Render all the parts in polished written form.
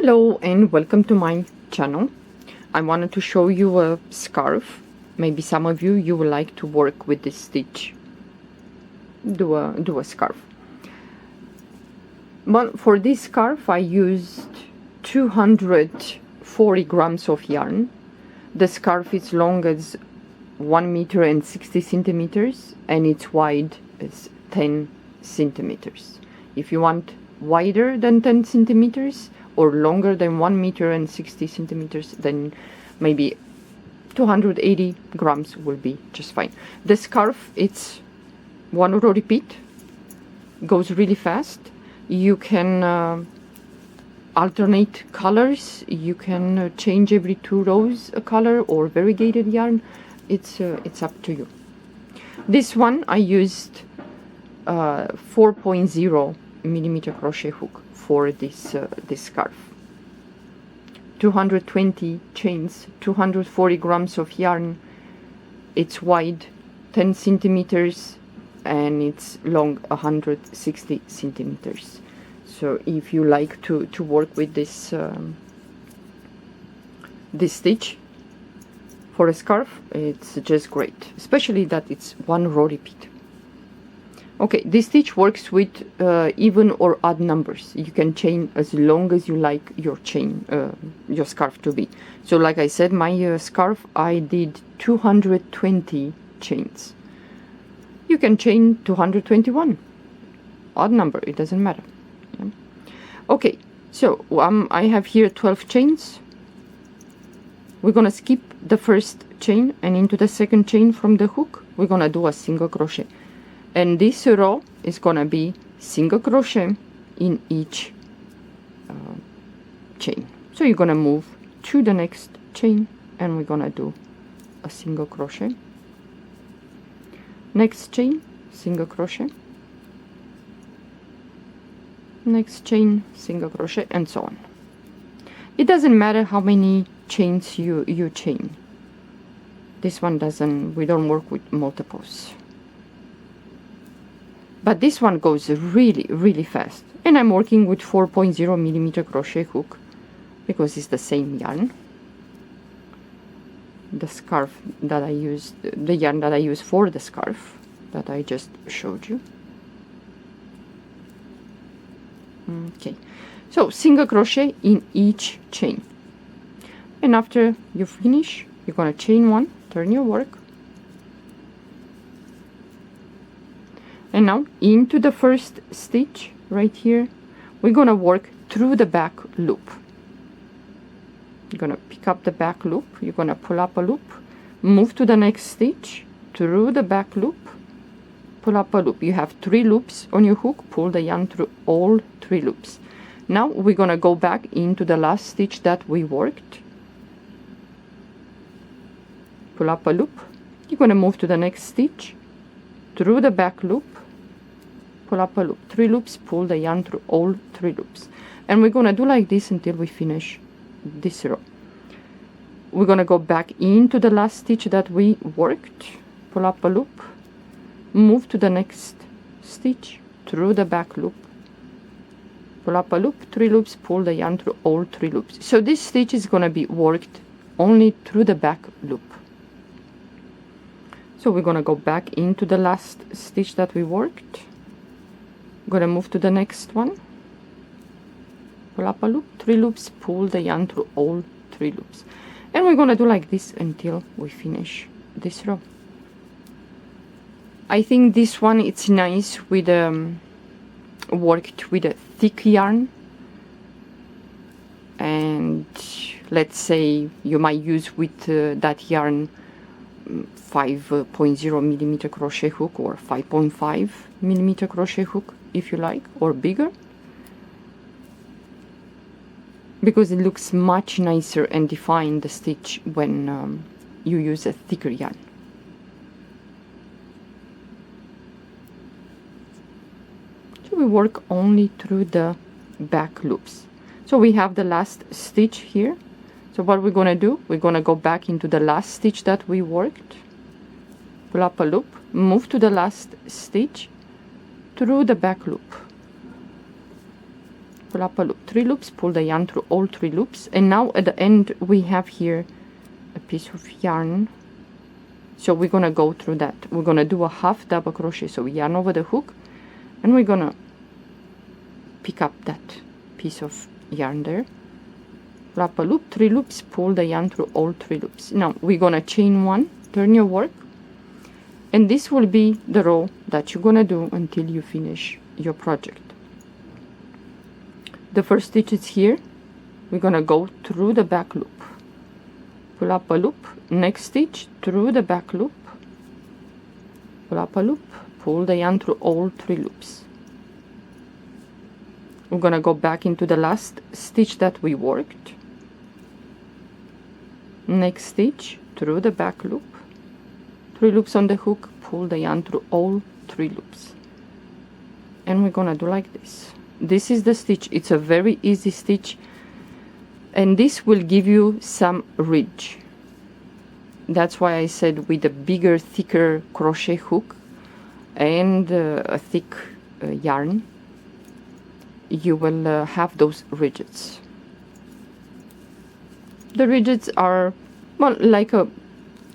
Hello and welcome to my channel. I wanted to show you a scarf. Maybe some of you would like to work with this stitch. Do a scarf. But for this scarf I used 240 grams of yarn. The scarf is long as 1 meter and 60 centimeters and its wide is 10 centimeters. If you want wider than 10 centimeters or longer than 1 meter and 60 centimeters, then maybe 280 grams will be just fine. The scarf, it's one row repeat, goes really fast. You can alternate colors. You can change every 2 rows a color or variegated yarn. It's up to you. This one I used 4.0 millimeter crochet hook for this scarf. 220 chains, 240 grams of yarn. It's wide 10 centimeters and it's long 160 centimeters. So if you like to work with this this stitch for a scarf, it's just great, especially that it's one row repeat. Okay, this stitch works with even or odd numbers. You can chain as long as you like your chain, your scarf to be. So like I said, my scarf, I did 220 chains. You can chain 221, odd number, it doesn't matter. Yeah. Okay, so I have here 12 chains. We're gonna skip the first chain and into the second chain from the hook we're gonna do a single crochet. And this row is gonna be single crochet in each chain. So you're gonna move to the next chain and we're gonna do a single crochet. Next chain, single crochet. Next chain, single crochet, and so on. It doesn't matter how many chains you chain. This one doesn't, we don't work with multiples. But this one goes really fast, and I'm working with 4.0 millimeter crochet hook because it's the same yarn. The scarf that I used, the yarn that I use for the scarf that I just showed you. Okay, so single crochet in each chain, and after you finish you're gonna chain one, turn your work. And now into the first stitch right here, we're gonna work through the back loop. You're gonna pick up the back loop, you're gonna pull up a loop, move to the next stitch, through the back loop, pull up a loop. You have 3 loops on your hook, pull the yarn through all 3 loops. Now we're gonna go back into the last stitch that we worked. Pull up a loop, you're gonna move to the next stitch, through the back loop, pull up a loop, 3 loops, pull the yarn through all 3 loops, and we're gonna do like this until we finish this row. We're gonna go back into the last stitch that we worked, pull up a loop, move to the next stitch, through the back loop, pull up a loop, 3 loops, pull the yarn through all 3 loops. So this stitch is gonna be worked only through the back loop. So we're gonna go back into the last stitch that we worked. Gonna move to the next one, pull up a loop, 3 loops, pull the yarn through all 3 loops, and we're gonna do like this until we finish this row. I think this one, it's nice with worked with a thick yarn, and let's say you might use with that yarn 5.0 millimeter crochet hook or 5.5 millimeter crochet hook if you like, or bigger, because it looks much nicer and define the stitch when you use a thicker yarn. So we work only through the back loops. So we have the last stitch here. So what we're gonna do, we're gonna go back into the last stitch that we worked, pull up a loop, move to the last stitch, through the back loop, pull up a loop, 3 loops, pull the yarn through all 3 loops, and now at the end we have here a piece of yarn. So we're gonna go through that. We're gonna do a half double crochet, so yarn over the hook, and we're gonna pick up that piece of yarn there, pull up a loop, 3 loops, pull the yarn through all 3 loops. Now we're gonna chain 1, turn your work, and this will be the row that you're gonna do until you finish your project. The first stitch is here. We're gonna go through the back loop, pull up a loop, next stitch through the back loop, pull up a loop, pull the yarn through all 3 loops. We're gonna go back into the last stitch that we worked, next stitch through the back loop, 3 loops on the hook, pull the yarn through all 3 loops, and we're gonna do like this. This is the stitch. It's a very easy stitch, and this will give you some ridge. That's why I said with a bigger, thicker crochet hook and a thick yarn, you will have those ridges. The ridges are, well, like a,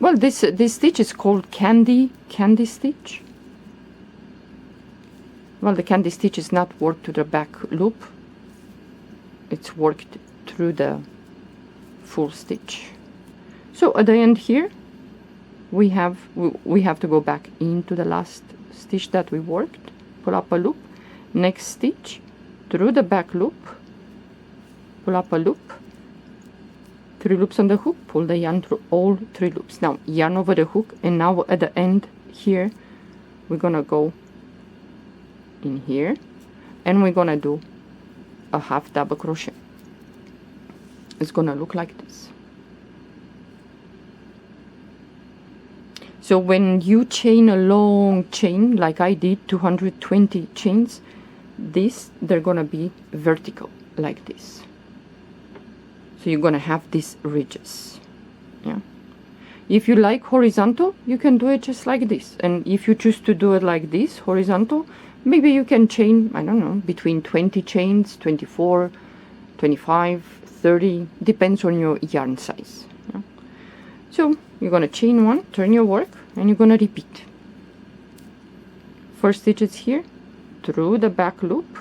well, this stitch is called candy stitch. Well, the candy stitch is not worked to the back loop, it's worked through the full stitch. So at the end here we have to go back into the last stitch that we worked, pull up a loop, next stitch through the back loop, pull up a loop, 3 loops on the hook, pull the yarn through all 3 loops. Now yarn over the hook, and now at the end here we're gonna go in here and we're gonna do a half double crochet. It's gonna look like this. So when you chain a long chain like I did, 220 chains, they're gonna be vertical like this. So you're gonna have these ridges. Yeah. If you like horizontal, you can do it just like this, and if you choose to do it like this, horizontal, maybe you can chain, I don't know, between 20 chains, 24, 25, 30, depends on your yarn size. Yeah. So you're gonna chain 1, turn your work, and you're gonna repeat. First stitch is here, through the back loop,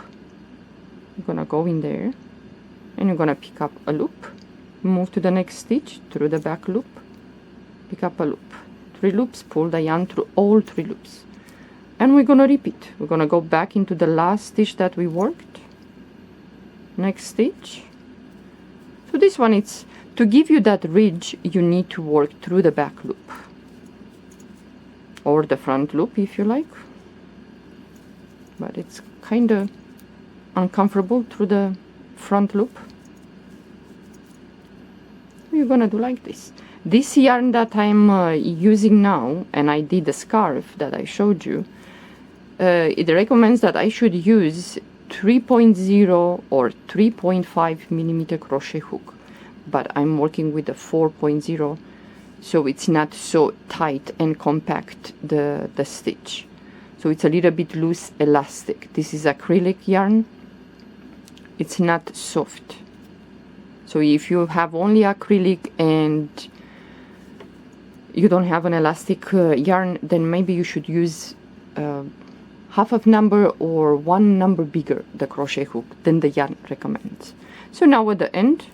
you're gonna go in there, and you're gonna pick up a loop, move to the next stitch, through the back loop, pick up a loop, 3 loops, pull the yarn through all 3 loops. And we're gonna repeat. We're gonna go back into the last stitch that we worked, next stitch. So this one, it's to give you that ridge, you need to work through the back loop or the front loop if you like, but it's kind of uncomfortable through the front loop. You're gonna do like this. This yarn that I'm using now, and I did the scarf that I showed you, it recommends that I should use 3.0 or 3.5 millimeter crochet hook, but I'm working with a 4.0, so it's not so tight and compact, the stitch, so it's a little bit loose elastic. This is acrylic yarn, it's not soft. So if you have only acrylic and you don't have an elastic yarn, then maybe you should use half of number or 1 number bigger the crochet hook than the yarn recommends. So now at the end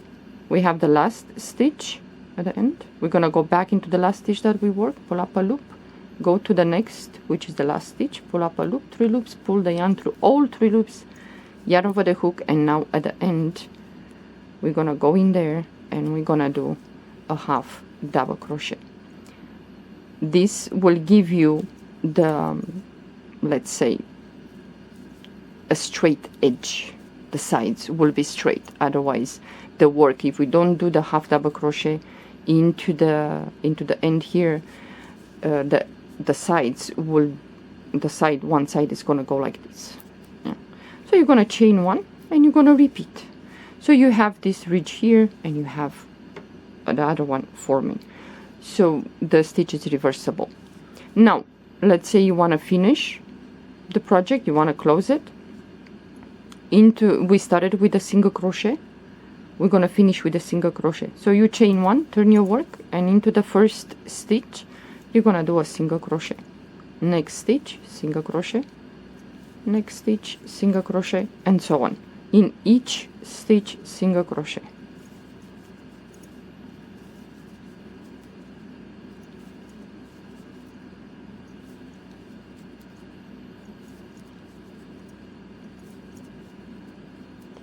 we have the last stitch. At the end we're gonna go back into the last stitch that we worked, pull up a loop, go to the next, which is the last stitch, pull up a loop, 3 loops, pull the yarn through all 3 loops, yarn over the hook, and now at the end we're gonna go in there and we're gonna do a half double crochet. This will give you the, let's say, a straight edge. The sides will be straight, otherwise the work, if we don't do the half double crochet into the end here, the sides will, one side is gonna go like this. Yeah. So you're gonna chain 1 and you're gonna repeat. So you have this ridge here and you have the other one forming. So the stitch is reversible. Now let's say you want to finish the project, you want to close it. we started with a single crochet. We're gonna finish with a single crochet. So you chain one, turn your work, and into the first stitch you're gonna do a single crochet. Next stitch, single crochet. Next stitch, single crochet, and so on. In each stitch, single crochet.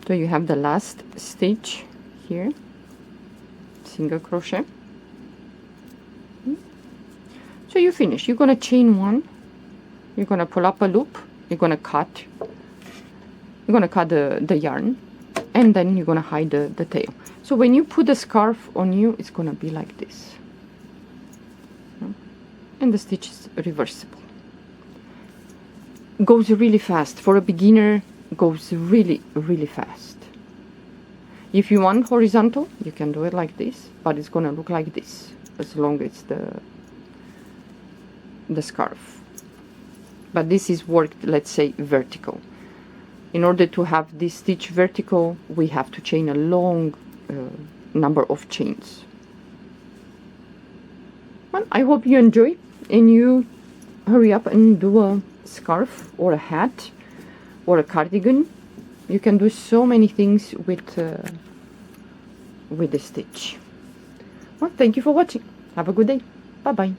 So you have the last stitch here, single crochet. So you finish. You're gonna chain one, you're gonna pull up a loop, you're gonna cut the yarn, and then you're gonna hide the tail. So when you put the scarf on you, it's gonna be like this, and the stitch is reversible. Goes really fast for a beginner. Goes really fast. If you want horizontal, you can do it like this, but it's gonna look like this as long as the scarf. But this is worked, let's say, vertical. In order to have this stitch vertical, we have to chain a long number of chains. Well, I hope you enjoy, and you hurry up and do a scarf or a hat or a cardigan. You can do so many things with the stitch. Well, thank you for watching. Have a good day. Bye bye.